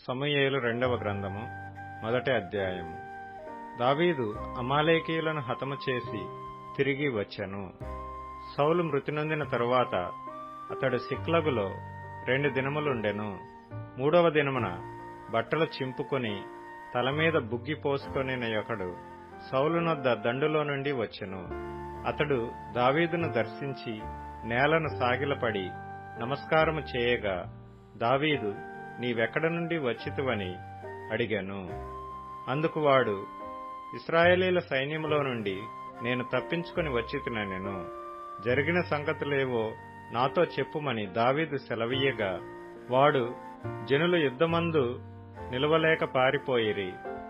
సమూయేలు రెండవ గ్రంథము మొదటి అధ్యాయము. దావీదు అమాలేకీయులను హతము చేసి తిరిగి వచ్చెను. సౌలు మృతి నొందిన తరువాత అతడు సిక్లగులో 2 దినములుండెను. 3వ దినమున బట్టలు చింపుకొని తలమీద బుగ్గి పోసుకొనిన ఒకడు సౌలునొద్ద దండులో నుండి వచ్చెను. అతడు దావీదును దర్శించి నేలను సాగిలపడి నమస్కారము చేయగా, దావీదు, నీవెక్కడ నుండి వచ్చితివని అడిగాను. అందుకు వాడు, ఇశ్రాయేలీల సైన్యములో నుండి నేను తప్పించుకొని వచ్చితినెను. జరిగిన సంగతులేవో నాతో చెప్పుమని దావీదు సెలవీయగా, వాడు, జనులు యుద్ధమందు నిలువలేక పారిపోయిరి,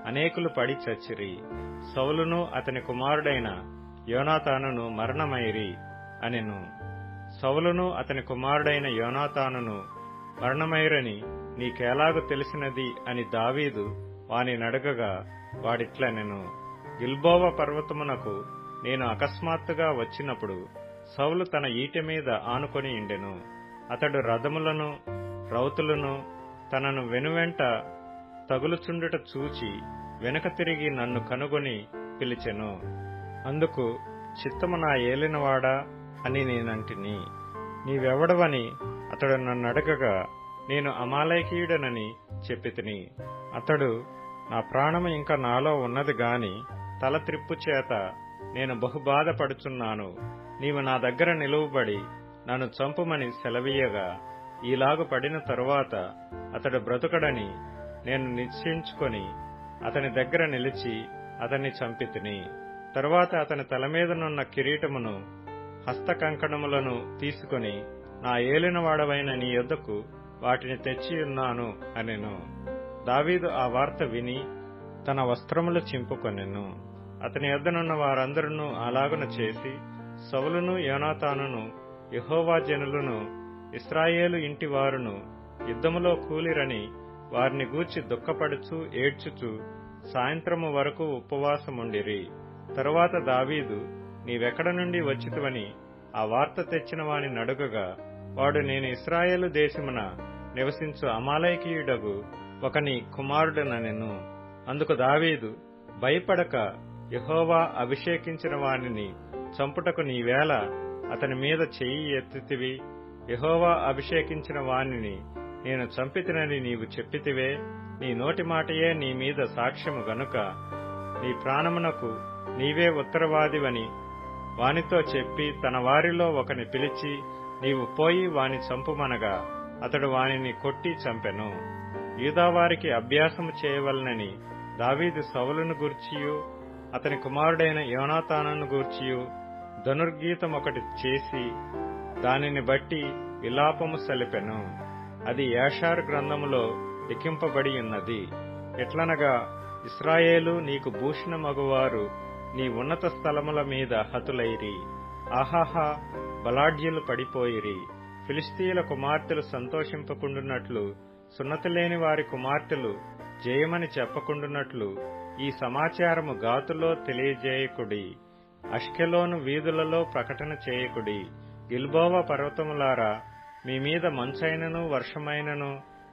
అనేకులు పడి చచ్చిరి, సౌలును అతని కుమారుడైన యోనాతానును మరణమైరి అనెను. సౌలును అతని కుమారుడైన యోనాతానును మరణమైరని నీకెలాగు తెలిసినది అని దావీదు వాని నడగగా, వాడిట్లనెను, గిల్బోవ పర్వతమునకు నేను అకస్మాత్తుగా వచ్చినప్పుడు సౌలు తన ఈటె మీద ఆనుకొని ఉండెను. అతడు రథములను రౌతులను తనను వెనువెంట తగులుచుండుట చూచి వెనుక తిరిగి నన్ను కనుగొని పిలిచెను. అందుకు, చిత్తము నా ఏలినవాడా అని నేనంటిని. నీవెవడవని అతడు నన్నడగగా, నేను అమాలేకీయుడనని చెప్పితిని. అతడు, నా ప్రాణము ఇంకా నాలో ఉన్నది గాని తల త్రిప్పు చేత నేను బహుబాధపడుచున్నాను. నీవు నా దగ్గర నిలువబడి నన్ను చంపుమని సెలవీయగా, ఈలాగు పడిన తరువాత అతడు బ్రతుకడని నేను నిశ్చయించుకొని అతని దగ్గర నిలిచి అతన్ని చంపితిని. తరువాత అతని తలమీదనున్న కిరీటమును హస్తకంకణములను తీసుకుని, నా ఏలినవాడవైన నీ యొద్దకు వాటిని తెచ్చియున్నాను అనెను. దావీదు ఆ వార్త విని తన వస్త్రములు చింపుకొనెను. అతని యొద్దనున్న వారందరూ అలాగున చేసి, సౌలును యోనాతానును యెహోవా జనులను ఇశ్రాయేలు ఇంటి వారును యుద్ధములో కూలిరని వారిని గూర్చి దుఃఖపడుచు ఏడ్చుచు సాయంత్రము వరకు ఉపవాసముండిరి. తరువాత దావీదు, నీవెక్కడ నుండి వచ్చితివని ఆ వార్త తెచ్చిన వాని నడుగగా, వాడు, నేను ఇశ్రాయేలు దేశమున నివసించు అమాలేకీయుడగు ఒకని కుమారుడనెను. అందుకు దావీదు, భయపడక, యెహోవా అభిషేకించిన వానిని చంపుటకు నీవేళ అతని మీద చెయ్యి ఎత్తితివి? యెహోవా అభిషేకించిన వానిని నేను చంపితినని నీవు చెప్పితివే. నీ నోటి మాటయే నీ మీద సాక్ష్యము గనుక నీ ప్రాణమునకు నీవే ఉత్తరవాదివని వానితో చెప్పి తన వారిలో ఒకని పిలిచి, నీవు పోయి వాని చంపుమనగా అతడు వానిని కొట్టి చంపెను. యూదావారికి అభ్యాసము చేయవలనని దావీదు సౌలును గూర్చియు అతని కుమారుడైన యోనాతానును గూర్చియు ధనుర్గీతమొకటి చేసి దానిని బట్టి విలాపము సలిపెను. అది యాషారు గ్రంథములో లిఖింపబడి ఉన్నది. ఎట్లనగా, ఇశ్రాయేలు నీకు భూషణమగువారు నీ ఉన్నత స్థలముల మీద హతులైరి. ఆహాహా, బలాఢ్యులు పడిపోయిరి. ఫిలిష్తీయుల కుమార్తెలు సంతోషింపకుండునట్లు, సున్నతిలేని వారి కుమార్తెలు జయమని చెప్పకుండునట్లు ఈ సమాచారము గాతులో తెలియజేయకుడి. అష్కెలోను వీధులలో ప్రకటన చేయకుడి. గిల్బోవ పర్వతములారా, మీ మీద మంచైనను వర్షమైనను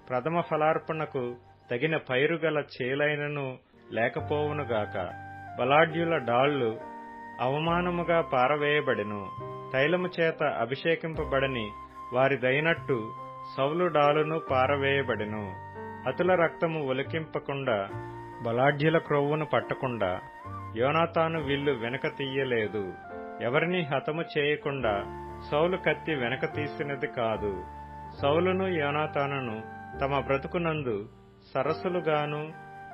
ప్రథమ ఫలార్పణకు తగిన పైరుగల చేలైనను లేకపోవునుగాక. బలాఢ్యుల డాళ్లు అవమానముగా పారవేయబడెను. తైలము చేత అభిషేకింపబడని వారిదైనట్టు సౌలు డాలును పారవేయబడెను. అతుల రక్తము ఒలికింపకుండా, బలాఢ్యుల క్రొవ్వును పట్టకుండా యోనాతాను విల్లు వెనక తీయలేదు. ఎవరినీ హతము చేయకుండా సౌలు కత్తి వెనక తీసినది కాదు. సౌలును యోనాతానును తమ బ్రతుకునందు సరస్సులుగాను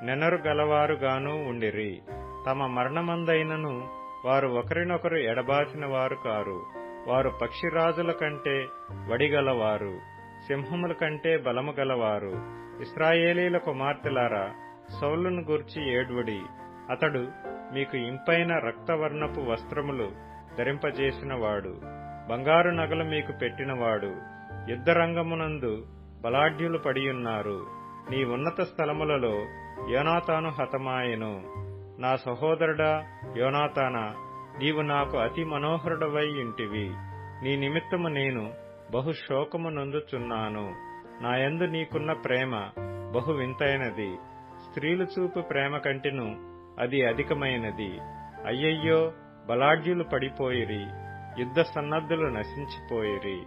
నెనరు గలవారుగాను ఉండిరి. తమ మరణమందైనను వారు ఒకరినొకరు ఎడబాసిన వారు కారు. వారు పక్షిరాజుల కంటే వడిగలవారు, సింహముల కంటే బలము గలవారు. ఇశ్రాయేలీల కుమార్తెలారా, సౌలును గూర్చి ఏడ్వుడి. అతడు మీకు ఇంపైన రక్తవర్ణపు వస్త్రములు ధరింపజేసినవాడు, బంగారు నగలు మీకు పెట్టినవాడు. యుద్ధరంగమునందు బలాఢ్యులు పడియున్నారు. నీ ఉన్నత స్థలములలో యోనాతాను హతమాయెను. నా సహోదరుడా యోనాతానా, నీవు నాకు అతి మనోహరుడవై ఇంటివి. నీ నిమిత్తము నేను బహుశోకము నొందుచున్నాను. నా యందు నీకున్న ప్రేమ బహు వింతైనది. స్త్రీలు చూపు ప్రేమ కంటెను అది అధికమైనది. అయ్యయ్యో, బలాఢ్యులు పడిపోయిరి, యుద్ధ సన్నద్ధులు నశించిపోయిరి.